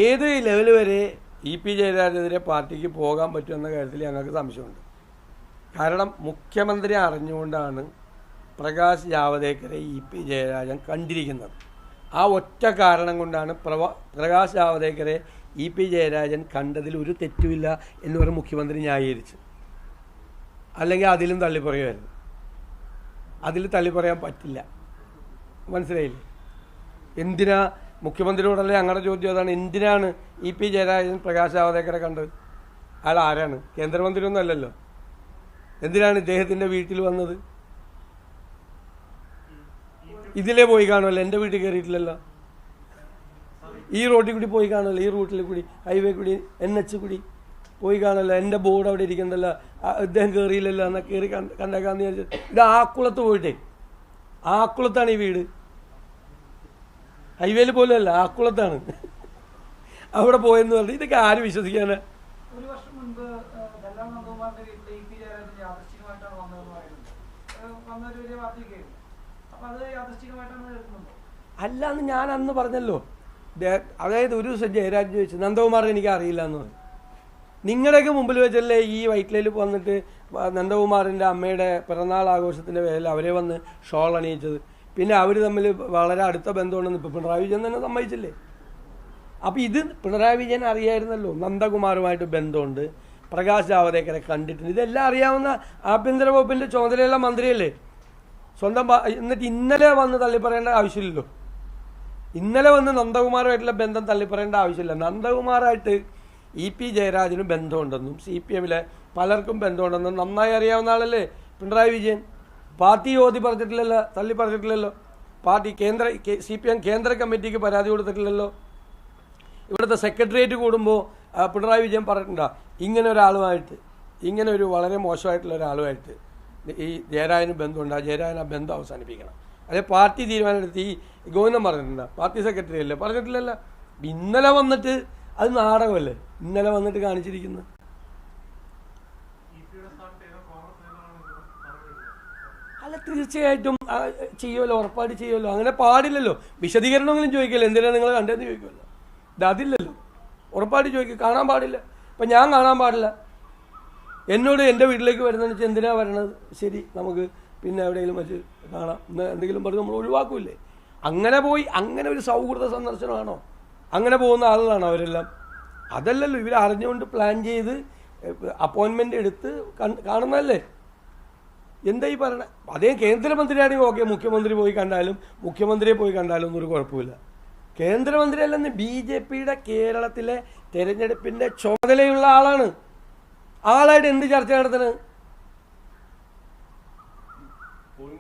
ഏത് ലെവൽ വരെ ഇ.പി. ജയരാജനെതിരെ പാർട്ടിക്ക് പോകാൻ പറ്റുമെന്ന കാര്യത്തിൽ ഞങ്ങൾക്ക് സംശയമുണ്ട്. കാരണം മുഖ്യമന്ത്രി അറിഞ്ഞുകൊണ്ടാണ് പ്രകാശ് ജാവദേക്കറെ ഇ.പി. ജയരാജൻ കണ്ടിരിക്കുന്നത്. ആ ഒറ്റ കാരണം കൊണ്ടാണ് പ്രകാശ് ജാവദേക്കറെ ഇ.പി. ജയരാജൻ കണ്ടതിൽ ഒരു തെറ്റുമില്ല എന്ന് പറഞ്ഞ് മുഖ്യമന്ത്രി ന്യായീകരിച്ചു. അല്ലെങ്കിൽ അതിലും തള്ളിപ്പറയുമായിരുന്നു. അതിൽ തള്ളിപ്പറയാൻ പറ്റില്ല. മനസ്സിലായില്ലേ? എന്തിനാ മുഖ്യമന്ത്രിയോടല്ലേ ഞങ്ങളുടെ ചോദ്യം അതാണ്, എന്തിനാണ് ഇ.പി. ജയരാജൻ പ്രകാശ് ജാവദേക്കറെ കണ്ടത്? അയാൾ ആരാണ്? കേന്ദ്രമന്ത്രിയൊന്നും അല്ലല്ലോ. എന്തിനാണ് ഇദ്ദേഹത്തിൻ്റെ വീട്ടിൽ വന്നത്? ഇതിലേ പോയി കാണുമല്ലോ, എൻ്റെ വീട്ടിൽ കയറിയിട്ടില്ലല്ലോ. ഈ റോഡിൽ കൂടി പോയി കാണുമല്ലോ, ഈ റൂട്ടിൽ കൂടി, ഹൈവേ കൂടി, NH കൂടി പോയി കാണല്ലോ. എൻ്റെ ബോർഡ് അവിടെ ഇരിക്കണ്ടല്ലോ, ഇദ്ദേഹം കയറിയില്ലല്ലോ, എന്നാൽ കയറി കണ്ടേക്കാന്ന് വിചാരിച്ചു. ഇത് ആക്കുളത്ത് പോയിട്ടേ, ആക്കുളത്താണ് ഈ വീട്, ഹൈവേയിൽ പോലും അല്ല, ആക്കുളത്താണ്. അവിടെ പോയെന്ന് പറഞ്ഞു. ഇതൊക്കെ ആര് വിശ്വസിക്കാനാ? ഒരു വർഷം മുൻപ് നന്ദകുമാറിന്റെ വീട്ടിൽ ഇ.പി. ജയരാജൻ യാദൃശ്ചികമായിട്ടാണ് വന്നതെന്ന് പറയുന്നത്. വന്നൊരു വലിയ വാർത്തയൊക്കെയായിരുന്നു. അപ്പൊ അത് യാദൃശ്ചികമായിട്ടാണ് കേൾക്കുന്നുണ്ടോ? അല്ലാന്ന് ഞാൻ അന്ന് പറഞ്ഞല്ലോ. അതായത് ഒരു ദിവസം ജയരാജൻ ചോദിച്ചു, നന്ദകുമാർ എനിക്ക് അറിയില്ല എന്ന് പറഞ്ഞു. നിങ്ങളുടെയൊക്കെ മുമ്പിൽ വെച്ചല്ലേ ഈ വൈറ്റ്ലയിൽ വന്നിട്ട് നന്ദകുമാറിൻ്റെ അമ്മയുടെ പിറന്നാൾ ആഘോഷത്തിൻ്റെ പേരിൽ അവരെ വന്ന് ഷോൾ അണിയിച്ചത്. പിന്നെ അവർ തമ്മിൽ വളരെ അടുത്ത ബന്ധമുണ്ടെന്ന് ഇപ്പോൾ പിണറായി വിജയൻ തന്നെ സമ്മതിച്ചില്ലേ? അപ്പോൾ ഇത് പിണറായി വിജയൻ അറിയായിരുന്നല്ലോ, നന്ദകുമാറുമായിട്ട് ബന്ധമുണ്ട്, പ്രകാശ് ജാവദേക്കറെ കണ്ടിട്ടുണ്ട്. ഇതെല്ലാം അറിയാവുന്ന ആഭ്യന്തര വകുപ്പിൻ്റെ ചുമതലയുള്ള മന്ത്രിയല്ലേ. സ്വന്തം എന്നിട്ട് ഇന്നലെ വന്ന് തള്ളിപ്പറയേണ്ട ആവശ്യമില്ലല്ലോ. ഇന്നലെ വന്ന് നന്ദകുമാറുമായിട്ടുള്ള ബന്ധം തള്ളിപ്പറയേണ്ട ആവശ്യമില്ല. നന്ദകുമാറായിട്ട് ഇ.പി. ജയരാജന് ബന്ധമുണ്ടെന്നും CPM-ലെ പലർക്കും ബന്ധമുണ്ടെന്നും നന്നായി അറിയാവുന്ന ആളല്ലേ പിണറായി വിജയൻ. പാർട്ടി യോധി പറഞ്ഞിട്ടില്ലല്ലോ, തള്ളി പറഞ്ഞിട്ടില്ലല്ലോ. പാർട്ടി CPM കേന്ദ്ര കമ്മിറ്റിക്ക് പരാതി കൊടുത്തിട്ടില്ലല്ലോ. ഇവിടുത്തെ സെക്രട്ടേറിയറ്റ് കൂടുമ്പോൾ പിണറായി വിജയൻ പറഞ്ഞിട്ടുണ്ടോ ഇങ്ങനെ ഒരാളുമായിട്ട്, ഇങ്ങനെ ഒരു വളരെ മോശമായിട്ടുള്ള ഒരാളുമായിട്ട് ഈ ജയരാജന് ബന്ധമുണ്ട്, ആ ജയരാജൻ ആ ബന്ധം അവസാനിപ്പിക്കണം. അതേ പാർട്ടി തീരുമാനമെടുത്ത് ഈ ഗോവിന്ദൻ പറഞ്ഞിട്ടുണ്ടോ? പാർട്ടി സെക്രട്ടറി അല്ലേ, പറഞ്ഞിട്ടില്ലല്ലോ. ഇന്നലെ വന്നിട്ട് അത് നാടകമല്ലേ, ഇന്നലെ വന്നിട്ട് കാണിച്ചിരിക്കുന്നത്. അല്ല, തീർച്ചയായിട്ടും ചെയ്യുമല്ലോ, ഉറപ്പായിട്ട് ചെയ്യുമല്ലോ. അങ്ങനെ പാടില്ലല്ലോ. വിശദീകരണമെങ്കിലും ചോദിക്കല്ലോ, എന്തിനാണ് നിങ്ങൾ കണ്ടതെന്ന് ചോദിക്കുമല്ലോ. അതില്ലല്ലോ, ഉറപ്പായിട്ട് ചോദിക്കും. കാണാൻ പാടില്ല. ഇപ്പം ഞാൻ കാണാൻ പാടില്ല. എന്നോട് എൻ്റെ വീട്ടിലേക്ക് വരുന്നതെന്ന് വെച്ചാൽ എന്തിനാണ് വരണത്? ശരി, നമുക്ക് പിന്നെ എവിടെയെങ്കിലും വെച്ച് കാണാം, എന്തെങ്കിലും പറഞ്ഞ് നമ്മൾ ഒഴിവാക്കൂല്ലേ? അങ്ങനെ പോയി അങ്ങനെ ഒരു സൗഹൃദ സന്ദർശനമാണോ? അങ്ങനെ പോകുന്ന ആളുകളാണോ അവരെല്ലാം? അതല്ലല്ലോ. ഇവർ അറിഞ്ഞുകൊണ്ട് പ്ലാൻ ചെയ്ത് അപ്പോയിൻമെൻ്റ് എടുത്ത് കാണുന്നതല്ലേ. എന്താ ഈ പറയണേ? അതേ കേന്ദ്രമന്ത്രിയാണെങ്കിൽ ഓക്കെ, മുഖ്യമന്ത്രി പോയി കണ്ടാലും മുഖ്യമന്ത്രിയെ പോയി കണ്ടാലും ഒന്നും ഒരു കുഴപ്പമില്ല. കേന്ദ്രമന്ത്രി അല്ലെന്ന് BJPയുടെ കേരളത്തിലെ തെരഞ്ഞെടുപ്പിൻ്റെ ചുമതലയുള്ള ആളാണ്. ആളായിട്ട് എന്ത് ചർച്ച നടത്തുന്നത്?